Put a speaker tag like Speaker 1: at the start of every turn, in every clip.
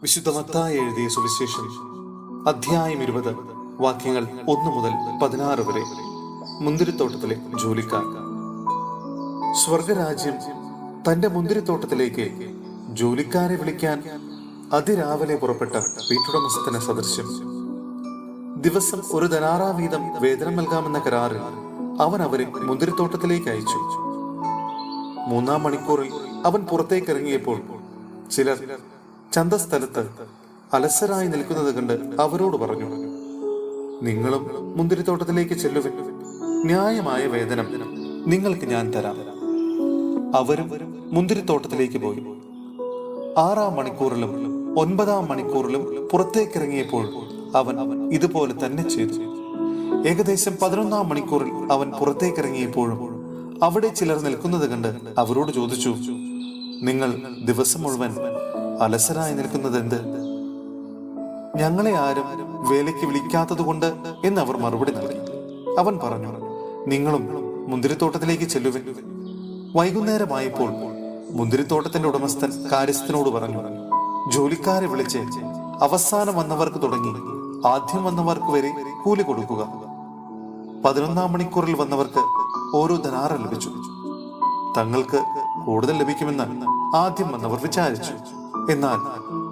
Speaker 1: വിശുദ്ധ മത്തായി എഴുതിയ സുവിശേഷം അധ്യായം 20 വാക്യങ്ങൾ 1 മുതൽ 16 വരെ. മുന്തിരിത്തോട്ടത്തിലെ ജോലിക്കാർ. സ്വർഗരാജ്യം തന്റെ മുന്തിരിത്തോട്ടത്തിലേക്ക് ജോലിക്കാരെ വിളിക്കാൻ അതിരാവിലെ പുറപ്പെട്ട വീട്ടുടമസ്ഥന് സദൃശ്യം. ദിവസം 1 ദനാറാ വീതം വേതനം നൽകാമെന്ന കരാറിൽ അവൻ അവരെ മുന്തിരിത്തോട്ടത്തിലേക്ക് അയച്ചു. 3-ാം മണിക്കൂറിൽ അവൻ പുറത്തേക്കിറങ്ങിയപ്പോൾ ചിലർ ചന്തസ്ഥലത്ത് അലസരായി നിൽക്കുന്നത് കണ്ട് അവരോട് പറഞ്ഞു, നിങ്ങളും മുന്തിരിത്തോട്ടത്തിലേക്ക് ചെല്ലുവിൻ, ന്യായമായ വേതനം നിങ്ങൾക്ക് ഞാൻ തരാം. അവരും മുന്തിരിത്തോട്ടത്തിലേക്ക് പോയി. 6-ാം മണിക്കൂറിലും 9-ാം മണിക്കൂറിലും പുറത്തേക്കിറങ്ങിയപ്പോൾ അവൻ ഇതുപോലെ തന്നെ ചെയ്തു. ഏകദേശം 11-ാം മണിക്കൂറിൽ അവൻ പുറത്തേക്കിറങ്ങിയപ്പോഴും അവിടെ ചിലർ നിൽക്കുന്നത് കണ്ട് അവരോട് ചോദിച്ചു, നിങ്ങൾ ദിവസം മുഴുവൻ അലസരായി നിൽക്കുന്നത് എന്ത്? ഞങ്ങളെ ആരും വേലയ്ക്ക് വിളിക്കാത്തത് കൊണ്ട് എന്ന് അവർ മറുപടി നൽകി. അവൻ പറഞ്ഞു, നിങ്ങളും മുന്തിരിത്തോട്ടത്തിലേക്ക് ചെല്ലുവിൻ. വൈകുന്നേരമായപ്പോൾ മുന്തിരിത്തോട്ടത്തിന്റെ ഉടമസ്ഥൻ കാര്യസ്ഥനോട് പറഞ്ഞു, ജോലിക്കാരെ വിളിച്ച് അവസാനം വന്നവർക്ക് തുടങ്ങി ആദ്യം വന്നവർക്ക് വരെ കൂലി കൊടുക്കുക. 11-ാം മണിക്കൂറിൽ വന്നവർക്ക് ഓരോ ദനാറ് ലഭിച്ചു. തങ്ങൾക്ക് കൂടുതൽ ലഭിക്കുമെന്ന് ആദ്യം വന്നവർ വിചാരിച്ചു. എന്നാൽ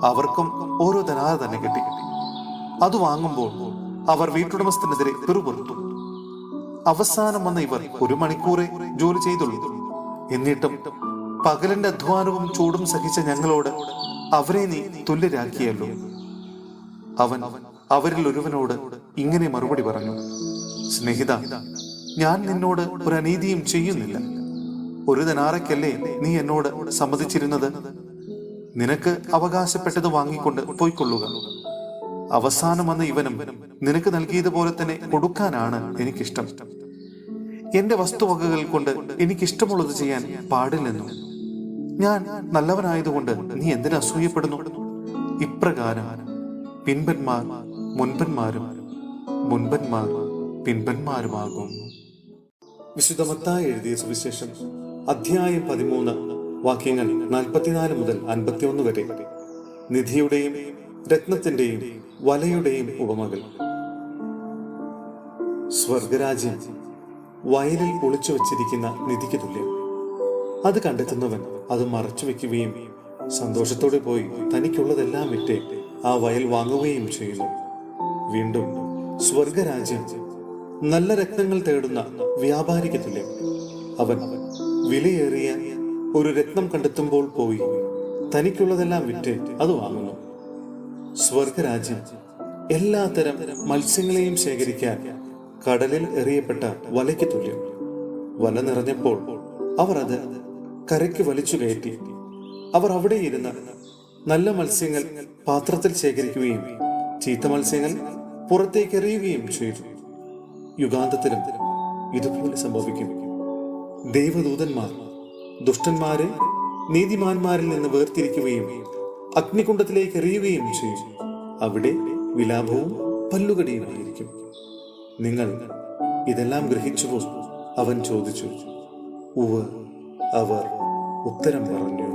Speaker 1: അവർക്കും ഓരോ ദനാറ് തന്നെ കിട്ടി. അത് വാങ്ങുമ്പോൾ അവർ വീട്ടുടമസ്ഥനെതിരെ പിറുപിറുത്തു. അവസാനം വന്ന ഇവർ 1 മണിക്കൂറേ ജോലി ചെയ്തുള്ളൂ. എന്നിട്ടും പകലിന്റെ അധ്വാനവും ചൂടും സഹിച്ച ഞങ്ങളോട് അവരെ നീ തുല്യരാക്കിയല്ലോ. അവൻ അവരിൽ ഒരുവനോട് ഇങ്ങനെ മറുപടി പറഞ്ഞു, സ്നേഹിത, ഞാൻ നിന്നോട് ഒരു അനീതിയും ചെയ്യുന്നില്ല. 1 ദനാറയ്ക്കല്ലേ നീ എന്നോട് സമ്മതിച്ചിരുന്നത്? നിനക്ക് അവകാശപ്പെട്ടത് വാങ്ങിക്കൊണ്ട് പോയിക്കൊള്ളുക. അവസാനം വന്ന ഇവനും നിനക്ക് നൽകിയതുപോലെ തന്നെ കൊടുക്കാനാണ് എനിക്കിഷ്ടം. എന്റെ വസ്തുവകകൾ കൊണ്ട് എനിക്കിഷ്ടമുള്ളത് ചെയ്യാൻ പാടില്ലെന്നു. ഞാൻ നല്ലവനായതുകൊണ്ട് നീ എന്തിനു അസൂയപ്പെടുന്നു? ഇപ്രകാരം പിൻപന്മാർ മുൻപന്മാരും മുൻപന്മാർ പിൻപന്മാരുമാകും. വിശുദ്ധ മത്തായി എഴുതിയ സുവിശേഷം അധ്യായം 13 വാക്യങ്ങൾ 44 മുതൽ 51 വരെ. നിധിയുടെയും രത്നത്തിന്റെയും വലയുടെയും ഉപമകൾ. സ്വർഗരാജ്യം വയലിൽ ഒളിച്ചു വച്ചിരിക്കുന്ന നിധിക്ക് തുല്യം. അത് കണ്ടെത്തുന്നവൻ അത് മറച്ചു വെക്കുകയും സന്തോഷത്തോടെ പോയി തനിക്കുള്ളതെല്ലാം വിറ്റ് ആ വയൽ വാങ്ങുകയും ചെയ്യുന്നു. വീണ്ടും സ്വർഗരാജ്യം നല്ല രത്നങ്ങൾ തേടുന്ന വ്യാപാരിക്ക് തുല്യം. അവൻ വിലയേറിയ ഒരു രത്നം കണ്ടെത്തുമ്പോൾ പോയി തനിക്കുള്ളതെല്ലാം വിറ്റ് അത് വാങ്ങുന്നു. സ്വർഗരാജ്യം എല്ലാത്തരം മത്സ്യങ്ങളെയും ശേഖരിക്കാൻ കടലിൽ എറിയപ്പെട്ട വലയ്ക്ക് തുല്യം. വല നിറഞ്ഞപ്പോൾ അവർ അത് കരയ്ക്ക് വലിച്ചു കയറ്റി. അവർ അവിടെ ഇരുന്ന് നല്ല മത്സ്യങ്ങൾ പാത്രത്തിൽ ശേഖരിക്കുകയും ചീത്ത മത്സ്യങ്ങൾ പുറത്തേക്ക് എറിയുകയും ചെയ്തു. യുഗാന്തത്തിലും ഇതുപോലെ സംഭവിക്കും. ദൈവദൂതന്മാർ ദുഷ്ടന്മാരെ നീതിമാന്മാരിൽ നിന്ന് വേർതിരിക്കുകയും അഗ്നികുണ്ഡത്തിലേക്ക് എറിയുകയും ചെയ്യും. അവിടെ വിലാപവും പല്ലുകടിയുമായിരിക്കും. നിങ്ങൾ ഇതെല്ലാം ഗ്രഹിച്ചുവോ? അവൻ ചോദിച്ചു. ഉവ്വ്, അവർ ഉത്തരം പറഞ്ഞു.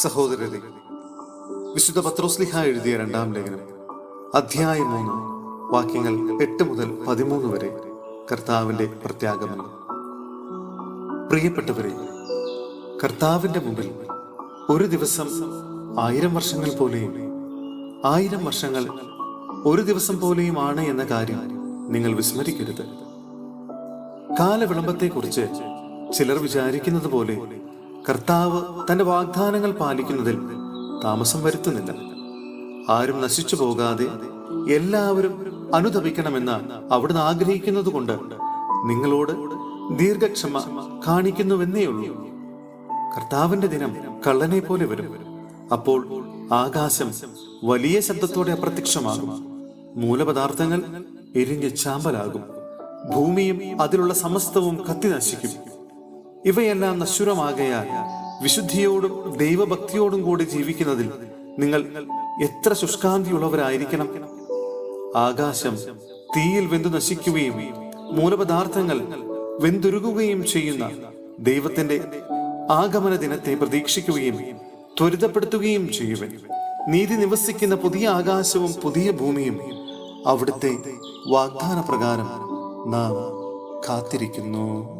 Speaker 1: സഹോദരരെ, വിശുദ്ധ പത്രോസ്ലിഹ എഴുതിയ 2-ാം ലേഖനം അധ്യായം 3 വാക്യങ്ങൾ 8 മുതൽ 13 വരെ. കർത്താവിന്റെ പ്രത്യാഗമനം. പ്രിയപ്പെട്ടവരെ, കർത്താവിന്റെ മുമ്പിൽ ഒരു ദിവസം 1000 വർഷങ്ങൾ പോലെയും 1000 വർഷങ്ങൾ ഒരു ദിവസം പോലെയും ആണ് എന്ന കാര്യം നിങ്ങൾ വിസ്മരിക്കരുത്. കാലവിളംബത്തെക്കുറിച്ച് ചിലർ വിചാരിക്കുന്നത് പോലെ കർത്താവ് തന്റെ വാഗ്ദാനങ്ങൾ പാലിക്കുന്നതിൽ താമസം വരുത്തുന്നില്ല. ആരും നശിച്ചു പോകാതെ എല്ലാവരും അനുതപിക്കണമെന്ന് അവിടുന്ന് ആഗ്രഹിക്കുന്നത് കൊണ്ട് നിങ്ങളോട് ദീർഘക്ഷമ കാണിക്കുന്നുവെന്നേയുള്ളൂ. കർത്താവിന്റെ ദിനം കള്ളനെ പോലെ വരും. അപ്പോൾ ആകാശം വലിയ ശബ്ദത്തോടെ അപ്രത്യക്ഷമാകും. മൂലപദാർത്ഥങ്ങൾ എരിഞ്ഞ് ചാമ്പലാകും. ഭൂമിയും അതിലുള്ള സമസ്തവും കത്തി നശിക്കും. ഇവയെല്ലാം നശ്വരമാകയാൽ വിശുദ്ധിയോടും ദൈവഭക്തിയോടും കൂടി ജീവിക്കുന്നതിൽ നിങ്ങൾ എത്ര ശുഷ്കാന്തിയുള്ളവരായിരിക്കണം. ആകാശം തീയിൽ വെന്തു നശിക്കുകയും മൂലപദാർത്ഥങ്ങൾ വെന്തുരുകുകയും ചെയ്യുന്ന ദൈവത്തിന്റെ ആഗമന ദിനത്തെ പ്രതീക്ഷിക്കുകയും ത്വരിതപ്പെടുത്തുകയും ചെയ്യുവൻ. നീതി നിവസിക്കുന്ന പുതിയ ആകാശവും പുതിയ ഭൂമിയും അവിടുത്തെ വാഗ്ദാന പ്രകാരം നാം കാത്തിരിക്കുന്നു.